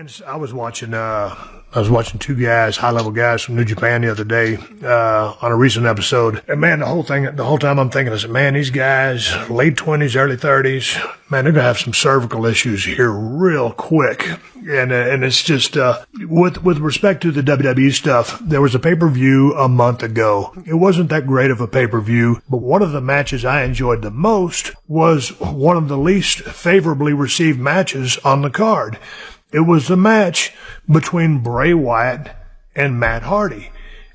Man, I was watching two guys, high-level guys from New Japan the other day on a recent episode. And, man, the whole time I'm thinking, I said, man, these guys, late 20s, early 30s, man, they're going to have some cervical issues here real quick. And it's just, with respect to the WWE stuff, there was a pay-per-view a month ago. It wasn't that great of a pay-per-view, but one of the matches I enjoyed the most was one of the least favorably received matches on the card. It was the match between Bray Wyatt and Matt Hardy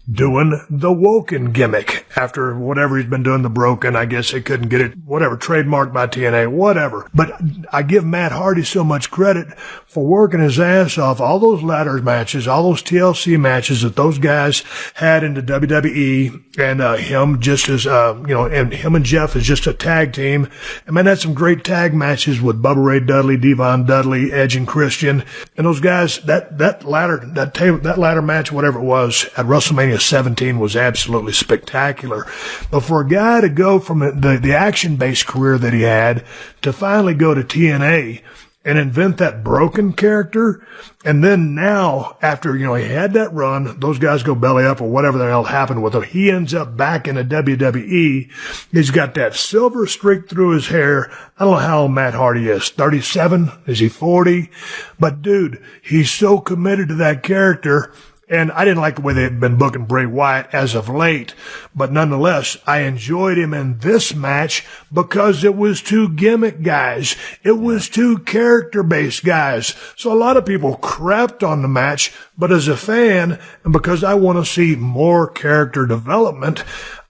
doing the Woken gimmick after whatever he's been doing, the Broken. I guess they couldn't get it, whatever, trademarked by TNA, whatever. But I give Matt Hardy so much credit for working his ass off, all those ladder matches, all those TLC matches that those guys had in the WWE, and him just as, and him and Jeff as just a tag team. I mean, that's some great tag matches with Bubba Ray Dudley, Devon Dudley, Edge and Christian. And those guys, that ladder match, whatever it was, at WrestleMania 17 was absolutely spectacular. But for a guy to go from the action-based career that he had to finally go to TNA and invent that Broken character, and then now, after, he had that run, those guys go belly up or whatever the hell happened with him, he ends up back in the WWE. He's got that silver streak through his hair. I don't know how old Matt Hardy is. 37? Is he 40? But dude, he's so committed to that character. And I didn't like the way they had been booking Bray Wyatt as of late, but nonetheless, I enjoyed him in this match because it was two gimmick guys. It was two character-based guys. So a lot of people crapped on the match, but as a fan, and because I want to see more character development,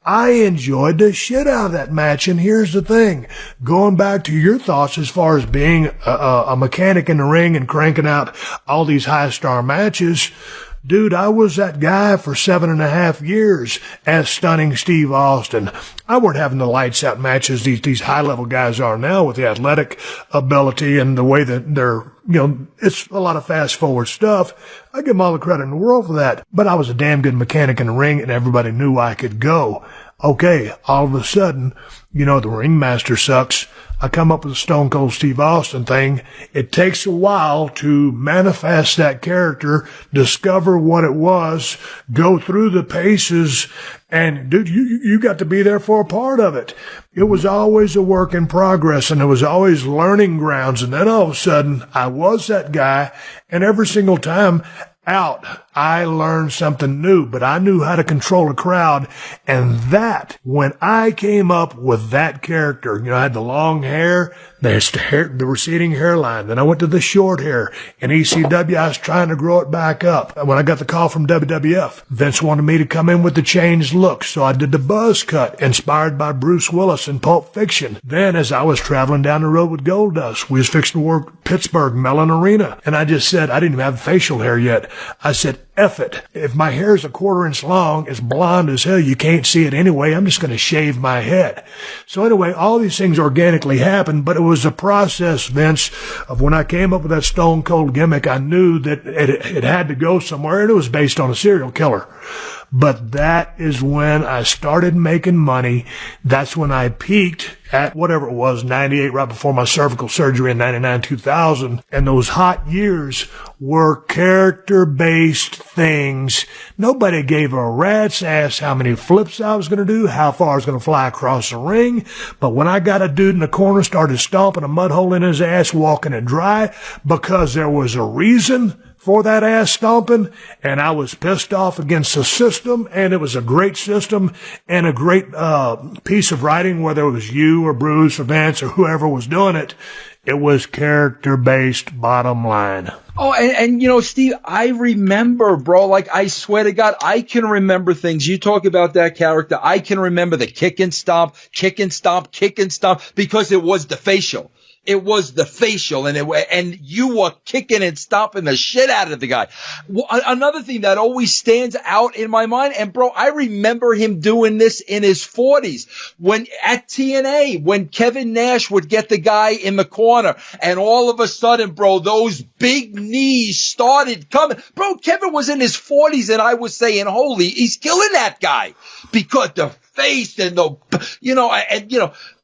I enjoyed the shit out of that match. And here's the thing, going back to your thoughts as far as being a mechanic in the ring and cranking out all these high-star matches, dude, I was that guy for 7.5 years as Stunning Steve Austin. I weren't having the lights out matches these high level guys are now with the athletic ability and the way that they're, it's a lot of fast forward stuff. I give them all the credit in the world for that. But I was a damn good mechanic in the ring and everybody knew I could go. Okay, all of a sudden, the ringmaster sucks. I come up with the Stone Cold Steve Austin thing. It takes a while to manifest that character, discover what it was, go through the paces, and dude, you got to be there for a part of it. It was always a work in progress, and it was always learning grounds, and then all of a sudden, I was that guy, and every single time out, I learned something new, but I knew how to control a crowd. And that, when I came up with that character, I had the long hair, the receding hairline. Then I went to the short hair. In ECW, I was trying to grow it back up. When I got the call from WWF, Vince wanted me to come in with the changed look. So I did the buzz cut, inspired by Bruce Willis in Pulp Fiction. Then, as I was traveling down the road with Goldust, we was fixing to work Pittsburgh Mellon Arena. And I just said, I didn't even have facial hair yet. I said, F it. If my hair is a 1/4 inch long, it's blonde as hell, you can't see it anyway, I'm just going to shave my head. So anyway, all these things organically happened, but it was a process, Vince, of when I came up with that Stone Cold gimmick, I knew that it had to go somewhere, and it was based on a serial killer. But that is when I started making money. That's when I peaked at whatever it was, 98, right before my cervical surgery in 99, 2000. And those hot years were character-based things. Nobody gave a rat's ass how many flips I was going to do, how far I was going to fly across the ring. But when I got a dude in the corner, started stomping a mud hole in his ass, walking it dry, because there was a reason for that ass stomping, and I was pissed off against the system, and it was a great system and a great piece of writing, whether it was you or Bruce or Vince or whoever was doing it. It was character-based, bottom line. Oh, and Steve, I remember, bro, like, I swear to God, I can remember things. You talk about that character. I can remember the kick and stomp, because it was the facial. It was the facial, and you were kicking and stomping the shit out of the guy. Another thing that always stands out in my mind, and bro, I remember him doing this in his 40s when at TNA, when Kevin Nash would get the guy in the corner, and all of a sudden, bro, those big knees started coming. Bro, Kevin was in his 40s, and I was saying, holy, he's killing that guy, because the face and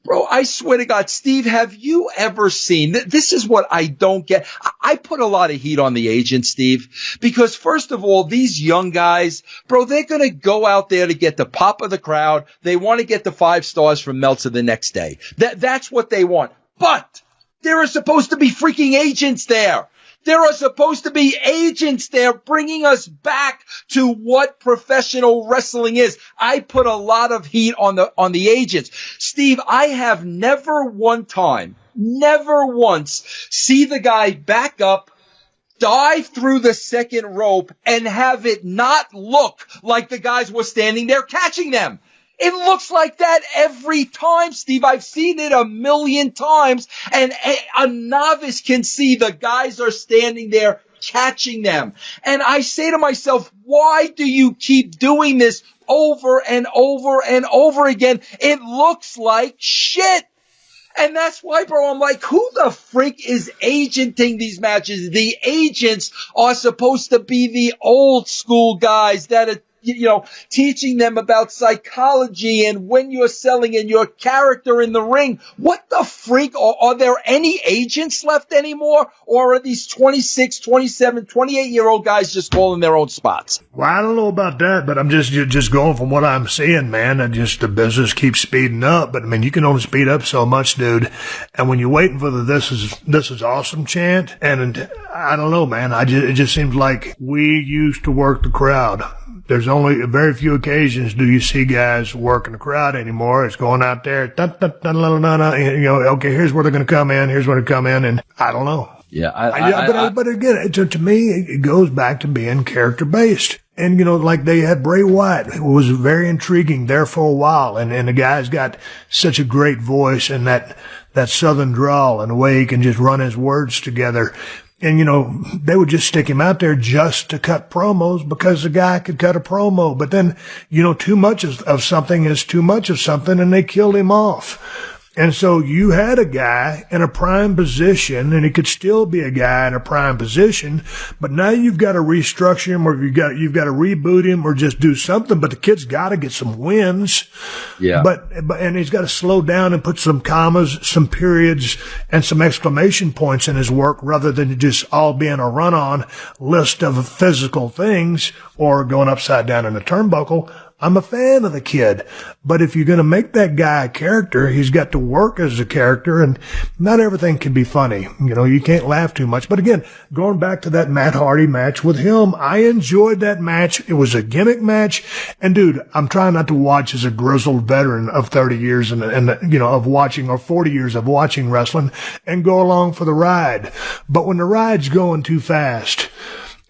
Bro, I swear to God, Steve, have you ever seen, this is what I don't get. I put a lot of heat on the agent, Steve, because first of all, these young guys, bro, they're going to go out there to get the pop of the crowd. They want to get the 5 stars from Meltzer the next day. That's what they want. But there are supposed to be freaking agents there. There are supposed to be agents there bringing us back to what professional wrestling is. I put a lot of heat on the agents. Steve, I have never once see the guy back up, dive through the second rope, and have it not look like the guys were standing there catching them. It looks like that every time, Steve. I've seen it a million times, and a novice can see the guys are standing there catching them. And I say to myself, why do you keep doing this over and over and over again? It looks like shit. And that's why, bro, I'm like, who the freak is agenting these matches? The agents are supposed to be the old school guys that are, teaching them about psychology and when you're selling and your character in the ring. What the freak? Are there any agents left anymore? Or are these 26, 27, 28-year-old guys just calling their own spots? Well, I don't know about that, but I'm just going from what I'm seeing, man. And just the business keeps speeding up. But I mean, you can only speed up so much, dude. And when you're waiting for the "this is awesome" chant, and I don't know, man. It just seems like we used to work the crowd. There's only very few occasions do you see guys working the crowd anymore. It's going out there, okay, here's where they're going to come in, here's where they come in, and I don't know. Yeah, but again, to me, it goes back to being character based. And, like they had Bray Wyatt, who was very intriguing there for a while. And the guy's got such a great voice and that southern drawl and the way he can just run his words together. And, they would just stick him out there just to cut promos because the guy could cut a promo. But then, too much of something is too much of something, and they killed him off. And so you had a guy in a prime position, and he could still be a guy in a prime position, but now you've got to restructure him, or you've got to reboot him, or just do something. But the kid's got to get some wins. Yeah. And he's got to slow down and put some commas, some periods, and some exclamation points in his work, rather than just all being a run-on list of physical things or going upside down in the turnbuckle. I'm a fan of the kid, but if you're going to make that guy a character, he's got to work as a character, and not everything can be funny. You can't laugh too much. But again, going back to that Matt Hardy match with him, I enjoyed that match. It was a gimmick match, and dude, I'm trying not to watch as a grizzled veteran of 30 years and of watching, or 40 years of watching wrestling, and go along for the ride. But when the ride's going too fast,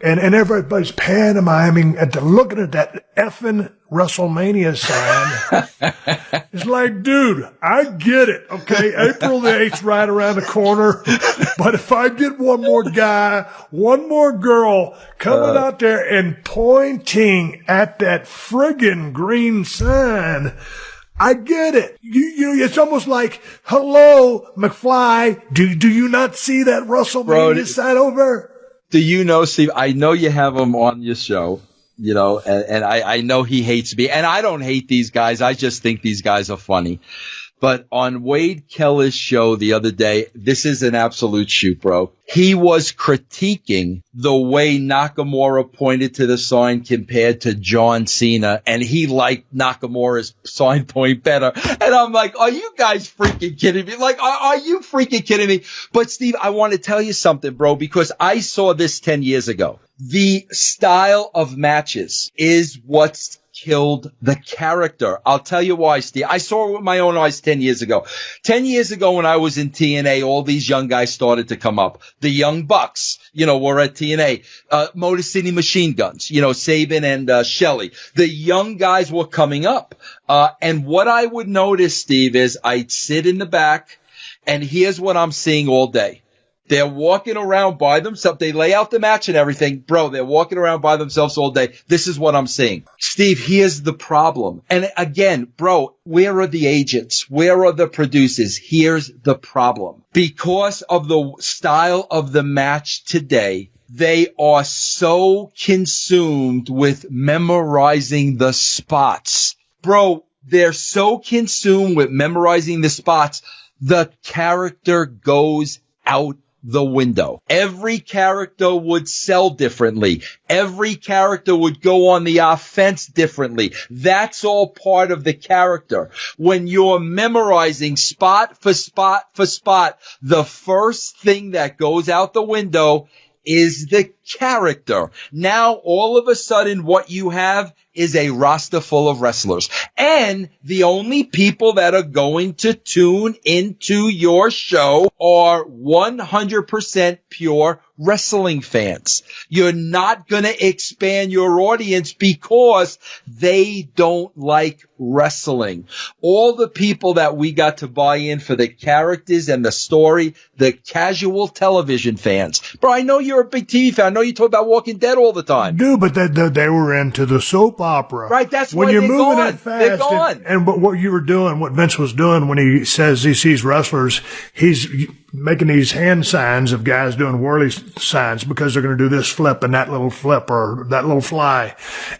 and everybody's pantomiming and looking at that effing WrestleMania sign, it's like, dude, I get it, okay? April the 8th right around the corner, but if I get one more guy, one more girl coming out there and pointing at that friggin' green sign, I get it. It's almost like, hello, McFly, do you not see that WrestleMania sign over? Do you know, Steve, I know you have him on your show, and I know he hates me. And I don't hate these guys. I just think these guys are funny. But on Wade Keller's show the other day, this is an absolute shoot, bro. He was critiquing the way Nakamura pointed to the sign compared to John Cena, and he liked Nakamura's sign point better. And I'm like, are you guys freaking kidding me? Like, are you freaking kidding me? But Steve, I want to tell you something, bro, because I saw this 10 years ago. The style of matches is what's killed the character. I'll tell you why, Steve. I saw it with my own eyes 10 years ago. 10 years ago when I was in TNA, all these young guys started to come up. The Young Bucks, were at TNA. Motor City Machine Guns, Sabin and Shelley. The young guys were coming up. And what I would notice, Steve, is I'd sit in the back, and here's what I'm seeing all day. They're walking around by themselves. They lay out the match and everything. Bro, they're walking around by themselves all day. This is what I'm seeing. Steve, here's the problem. And again, bro, where are the agents? Where are the producers? Here's the problem. Because of the style of the match today, they are so consumed with memorizing the spots. Bro, they're so consumed with memorizing the spots, the character goes out the window. Every character would sell differently. Every character would go on the offense differently. That's all part of the character. When you're memorizing spot for spot for spot, the first thing that goes out the window is the character. Now, all of a sudden, what you have is a roster full of wrestlers. And the only people that are going to tune into your show are 100% pure wrestling fans. You're not going to expand your audience because they don't like wrestling. All the people that we got to buy in for the characters and the story, the casual television fans. Bro, I know you're a big TV fan. I know you talk about Walking Dead all the time. Dude, but they were into the soap opera. Right, that's when why you're they're moving gone. that fast. They're gone. And what you were doing, what Vince was doing when he says he sees wrestlers, he's making these hand signs of guys doing whirly signs because they're going to do this flip and that little flip or that little fly.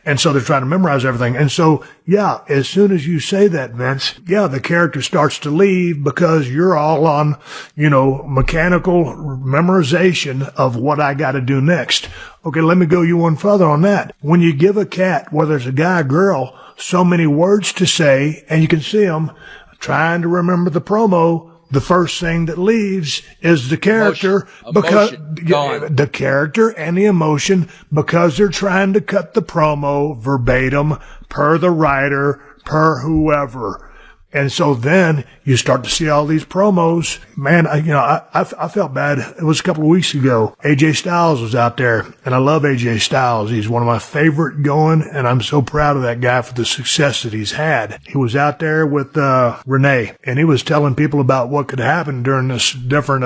And so they're trying to memorize everything. And so, yeah, as soon as you say that, Vince, yeah, the character starts to leave because you're all on, mechanical memorization of what I got to do next. Okay, let me go you one further on that. When you give a cat, whether it's a guy or girl, so many words to say, and you can see them trying to remember the promo, the first thing that leaves is the character because the character and the emotion because they're trying to cut the promo verbatim per the writer, per whoever. And so then you start to see all these promos. Man, I felt bad. It was a couple of weeks ago. AJ Styles was out there, and I love AJ Styles. He's one of my favorite going, and I'm so proud of that guy for the success that he's had. He was out there with Renee, and he was telling people about what could happen during this different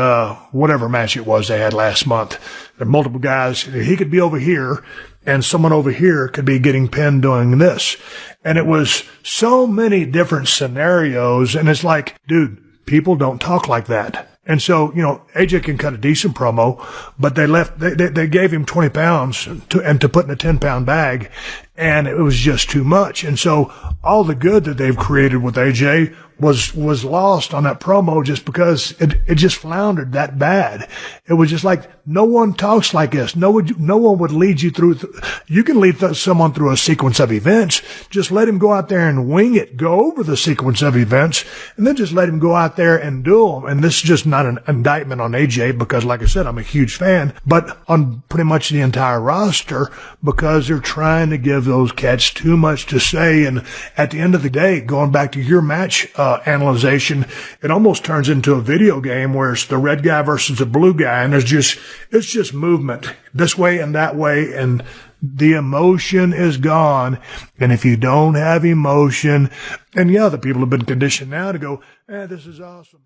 whatever match it was they had last month. There are multiple guys. He could be over here, and someone over here could be getting pinned doing this. And it was so many different scenarios. And it's like, dude, people don't talk like that. And so, AJ can cut a decent promo, but they gave him 20 pounds to put in a 10-pound bag. And it was just too much. And so all the good that they've created with AJ was lost on that promo just because it just floundered that bad. It was just like, no one talks like this. No one would lead you through. You can lead someone through a sequence of events. Just let him go out there and wing it, go over the sequence of events, and then just let him go out there and do them. And this is just not an indictment on AJ because, like I said, I'm a huge fan, but on pretty much the entire roster because they're trying to give those cats too much to say. And at the end of the day, going back to your match analyzation, it almost turns into a video game where it's the red guy versus the blue guy, and it's just movement this way and that way, and the emotion is gone. And if you don't have emotion, and the people have been conditioned now to go, this is awesome.